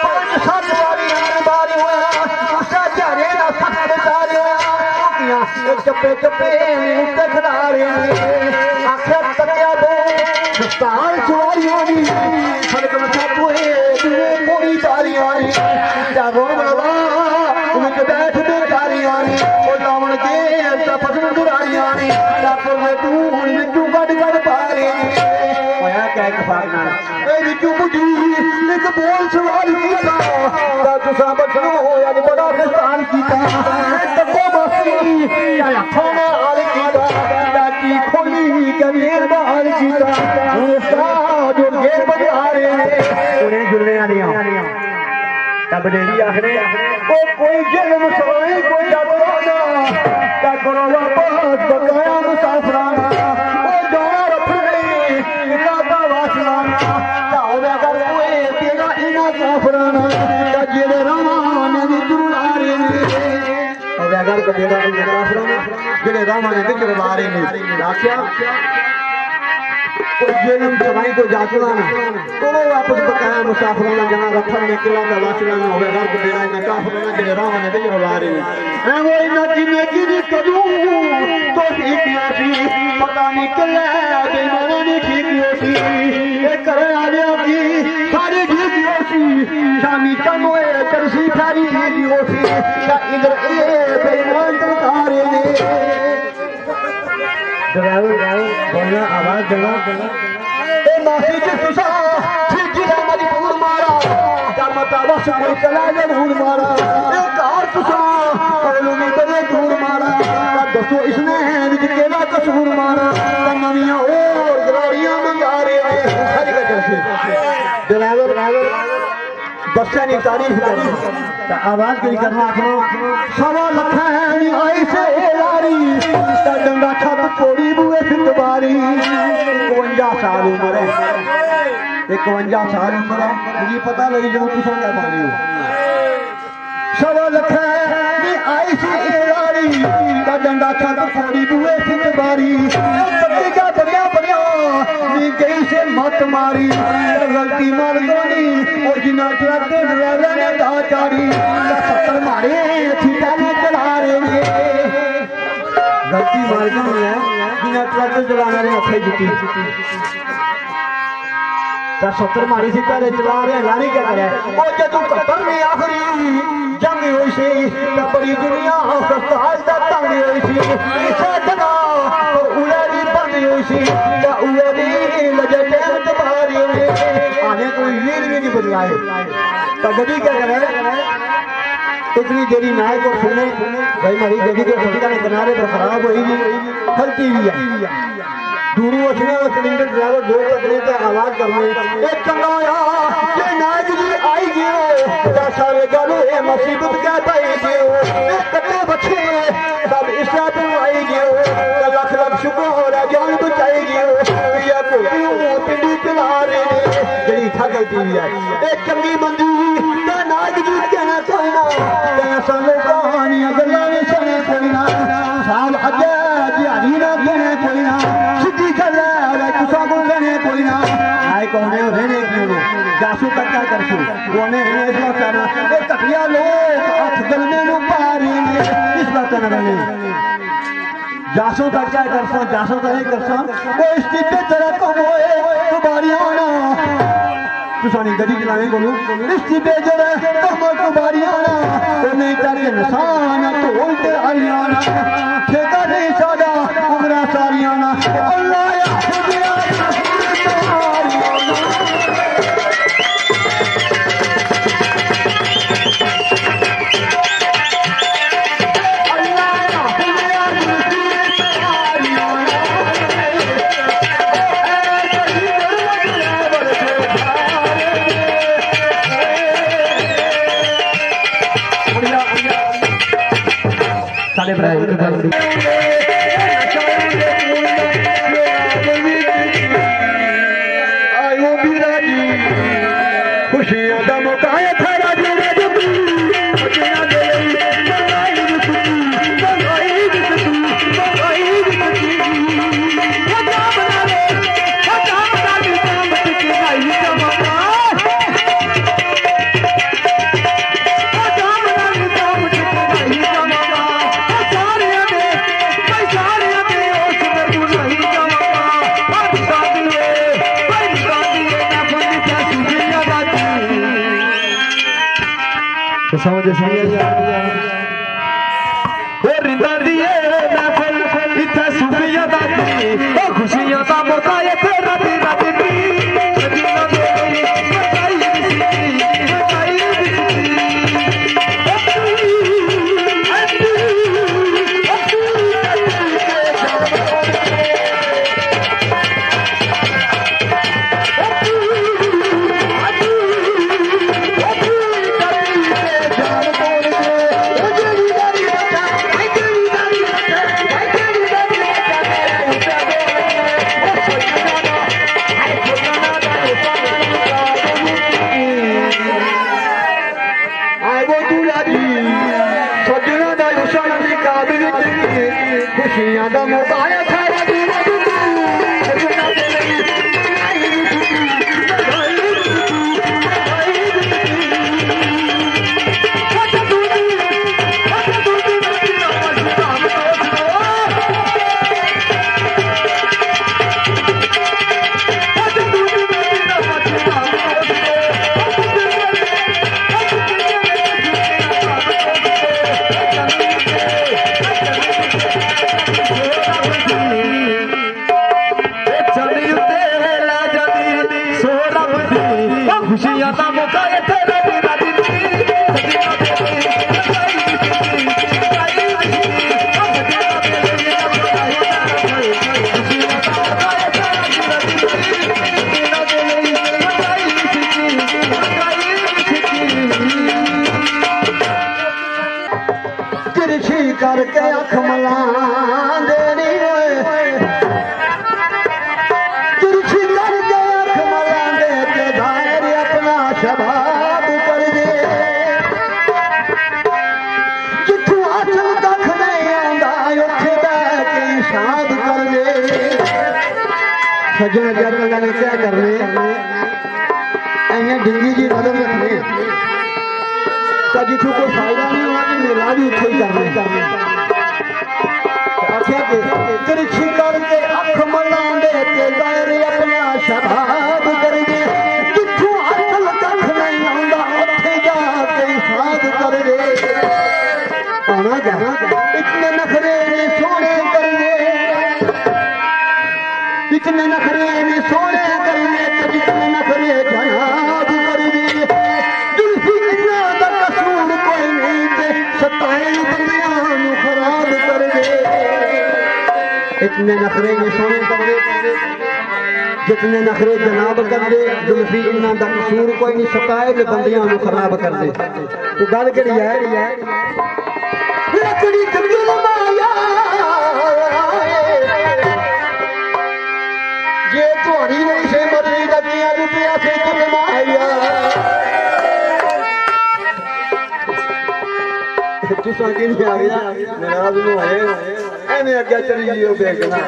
पंज सत वारी अंदर बाहर होया उससे दिहाड़े ना सब कार होया एक चप्पे चप्पे उत्ते खड़ा रे आखिर तकिया दो दस्तार सवारी होनी सड़क में छापुए तुझे पूरी तारी आनी जागो बाबा उनक बैठ दे तारी आनी ओ लावण के ता फसल दुरारी आनी जापुर में तू हुन विचू गड गड पारे होया क्या इत्तेफाक ना ए विचू बुझी एक बोल सवाल कीता ता तुसा बचनो होया नी बड़ा फसान कीता तको बसी या अखों में हाल कीता ताकी खोली कभी बाहर कीता उसका जो गेर बजा रहे उन्हें जुलने आनिया तब डेरी आखने ओ कोई जन्म सोए कोई जाबराना ता करो वापस बकाया मुसाफराना ओ जाना रखने इरादा वासनाना ता होवे अगर कोई तेरा इना काफराना ता जेरे रामाने दी जुला रे होवे अगर को तेरा इना काफराना जेरे रामाने दी जुला रे आख्या कोई जन्म सवाई को जाचना ना तो वापस बकाया मुसाफराना जहां रखन में किला का वासना ना होवे घर को बेड़ा ना काफराना जेरे रामाने दी जुला रे ए वो इना जिने की कदू तो ठीक सी पता नहीं किला बेमाने ने ठीक सी ए करे आले की सारी ठीक सी शामी चमोए चरसी सारी ठीक सी या इधर ए बेमान तारे ने ड्राइवर बोलना आवाज देना ए मासी जी सुसा जी ने मजबूर मारा जब मता बस कोई चला ले भूल मारा ए कार सुसा कोलू में बड़े दूर मारा दसो इसने विच केला कसूर मारा नवियां और गरारियां मंगा रे हरी का जैसे ड्राइवर बच्चा नहीं तारीफ करना ता आवाज करी करना आखो सवा लखा है आई से लारी ता डंगा छत तोड़ी बुए फिटबारी 51 साल उम्र है 51 साल उम्र है मुझे पता लगी जो तुसा क्या मानी हो सवा लखा है आई से लारी ता डंगा छत तोड़ी बुए फिटबारी पत्रिका बढ़िया बढ़िया नी गई से मत मारी गलती मार दोनी और जिना चलाते ड्राइवर ने दा चाड़ी 70 मारे छीटा ने चला रे गलती मार दो है जिना चलाते चलाने ने अथे जुटी 70 मारी सीटा ने चला रहे लारी क्या करे ओ जदू कतर में आखरी जंग हुई सी ता बड़ी दुनिया सस्ताल दा तंग हुई सी सजना और उड़ारी बंद हुई सी ता उड़ारी लजे टेम तबारी हुई आने कोई लीर भी नहीं बदलाए ता गड़ी क्या करे इतनी देरी नाय को सुने भाई हमारी गड़ी के सड़क के किनारे पर खराब हुई खलती हुई है दूरू उसने वो सिलेंडर ड्राइवर दो पकड़े थे आवाज करने एक चंगाया ये नाग जी आई गियो सारे गलो ए मुसीबत क्या पाई गियो कटे बच्चे सब इसा तो आई गियो लख लख शुक्र हो रहा जान बचाई गियो या को पिंडी चला रे जड़ी थक गई है एक चंगी मंदी ते नाग जी कहना कोई ना ते सालो कहानियां गल्लां में सुने कोई ना साल अजे दिहाड़ी ना कहने कोई ना कोई ना आए कौन रहने क्यों जासू कच्चा करसू वो ने इस बात ना एक कटिया लोग हाथ गलने नु पारी इस बात ना रहने जासू कच्चा करसो जासू तो नहीं करसो वो इस पे तेरा कम होए तुम्हारी आना तुसानी गड्डी चलावे कोलू इस्ती बेजर कम कुबारियाना ओने चढ़ निशान ढोल ते हरियाणा ठेका नहीं सादा उमरा सारियाना अल्लाह या खुदा खुशियां दा मौका है थारा समझ रिंदा दिए महफिल इत्थे सुखियां दा ओ खुशियां दा मौका है तेरा तेरा खुशियां दा मौका है थारा खुशियां दा मौका है तेरा तेरा तिरछी करके अख मला देनी तिरछी करके अख मला दे के धारे अपना शबाब कर दे जिथू अचल कख नहीं आंदा उथे बैठ के शाद कर दे सज्जन जग ने क्या करने ऐने डिंगी जी मदद रखने तो जिथू कोई फायदा नहीं हुआ कि मेला भी उठे ही करने आख्या के तिरछी करके अख मला दे के दायरे अपना शबाब कर दे जिथू अचल कख नहीं आंदा उथे जाके शाद कर दे आना जा इतने नखरे ने सोने कर दे इतने नखरे ने सोने कर दे जितने नखरे जनाब कर दे जुल्फी इन्ना दा कसूर कोई नहीं ते सताए बंदियां नू खराब कर दे इतने नखरे ने सोने कर दे जितने नखरे जनाब कर दे जुल्फी इन्ना दा कसूर कोई नहीं सताए बंदियां नू खराब कर दे तो गल केड़ी है लकड़ी कबिल माया जे तुहाड़ी नहीं से मरनी लगिया रुपया से किल माया तुसा कि नहीं आ गया मेरा भी होए एने अगे चली जियो देखना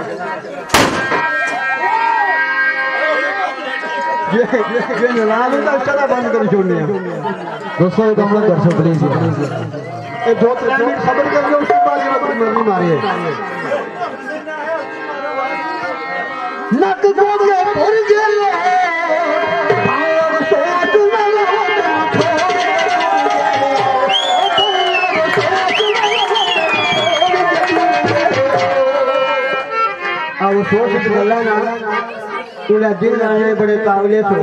ये नाल दा चला बंद कर छोड़ने दोस्तों कमला दर्शक प्लीज ये 2-3 मिनट खबर कर लो उसके बाद ये मरनी मारिए नक गोगे पुर गए सोच गला ना तुला दिल लाने बड़े काबले सो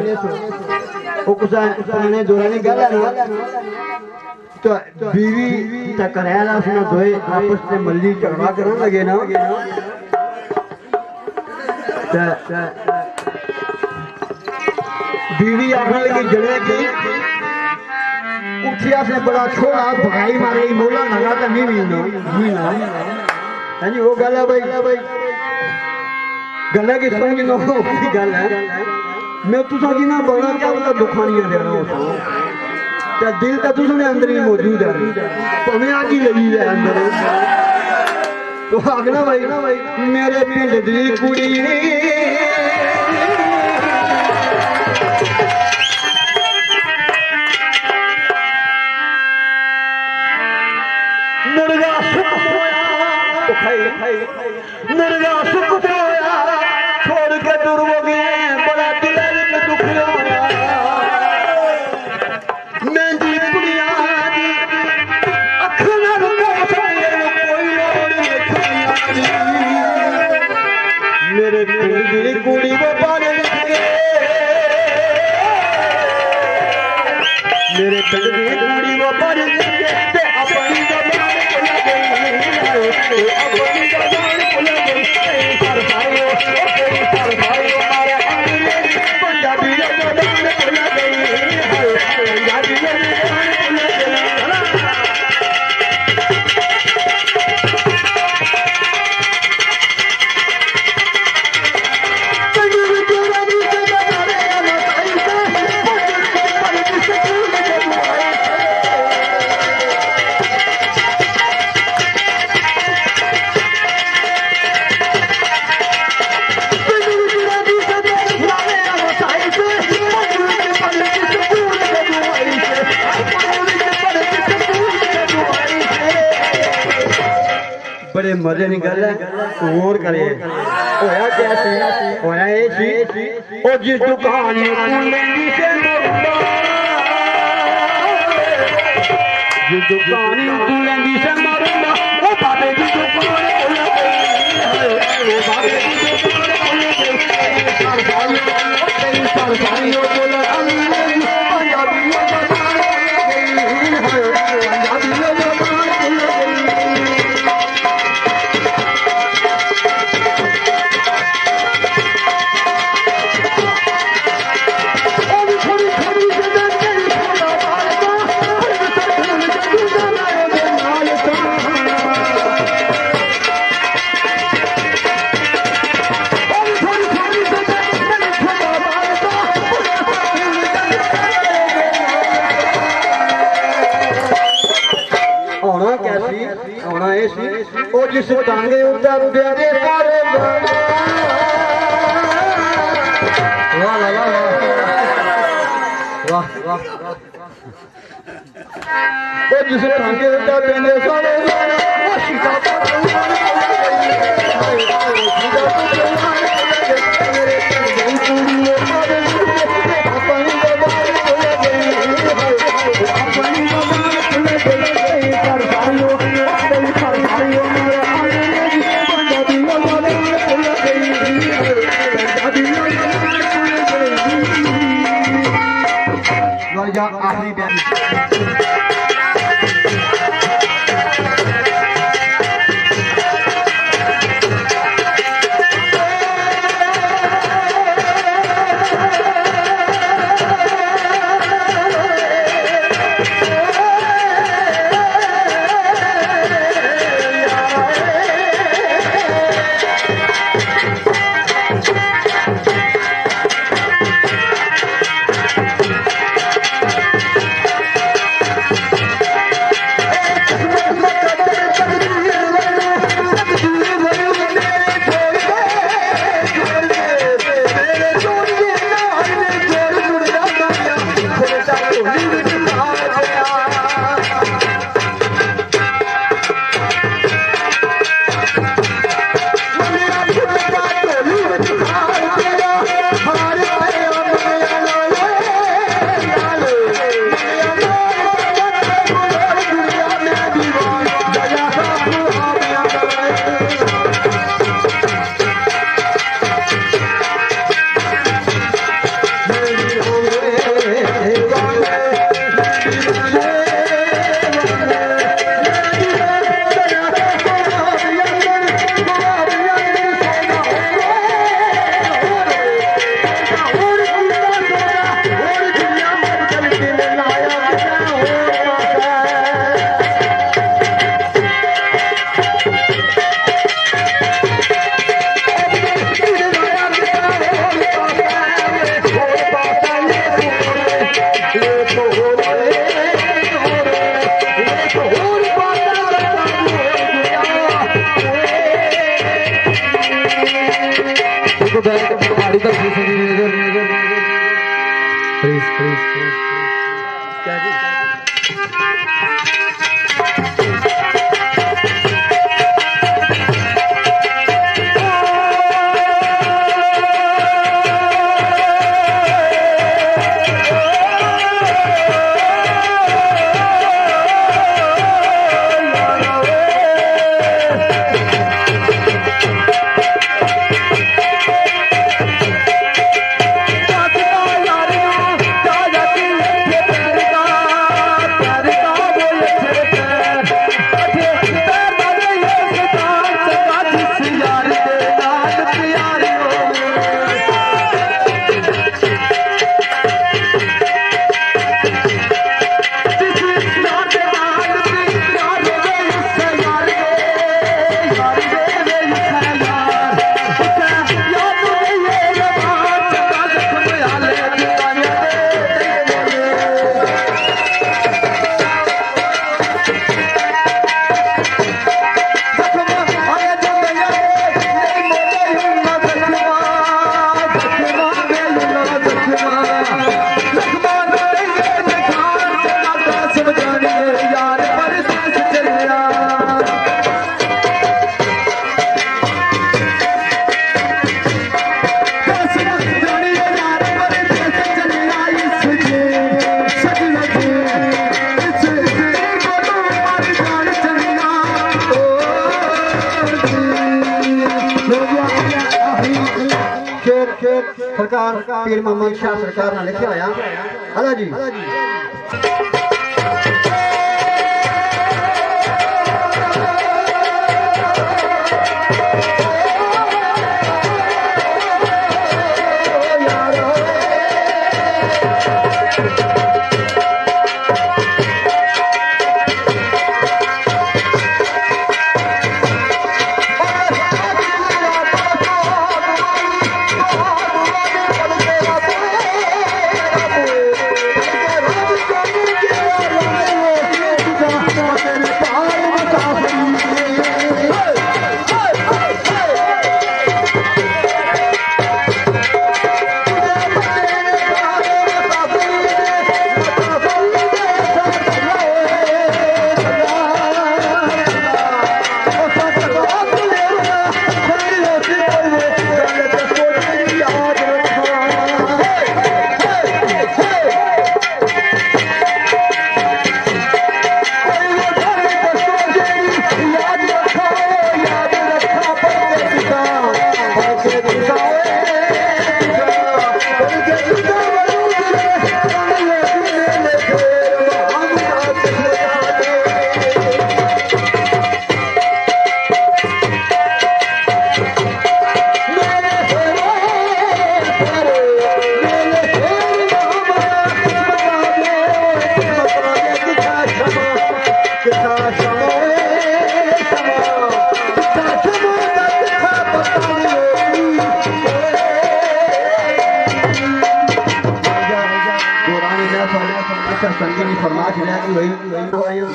वो कुछ पुराने दौरानी गल है ना तो बीवी तक कराया सुना दोए आपस में मल्ली झगड़ा करने लगे ना बीवी आखने लगी जड़े की उठिया से बड़ा छोड़ा भगाई मारे मोला लगा तो नहीं ना हाँ जी वो गल है भाई गल की समझ लो गल है मैं तुसा की ना बड़ा क्या मतलब दुखानियां देना उसको दिल तो तुसने अंदर ही मौजूद है तुम्हें आग ही लगी है अंदर तो आखना भाई मेरे पिंड दी कुड़ी मुर्गा सुख होया छोड़ के दूर हो गए बड़ा दिल में दुख होया मेहंदी कुड़िया अख नाल कोई लोड़ मेरे पिंड दी कुड़ी वो बारे मेरे पिंड दी कुड़ी वो बारे अपनी बड़े मजे की गल है और करे होया क्या सी होया ये सी ओ जिस दुकान लेंदी से जिस दुकान लेंदी से मारूंगा ओ बाबे की दुकान ओ बाबे की दुकान सरकारी बोला जिस टांगे उतर प्यारे सारे वाह वाह वाह वो जिस टांगे उतर प्यारे सारे आखिरी बयान सरकार पीर मोहम्मद शाह सरकार ने लिखा होया हला जी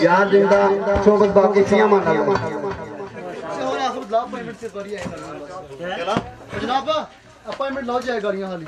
यार जिंदा सोबत बाकी सिया मान जनाब अपॉइंटमेंट लो जाए गाड़ियां खाली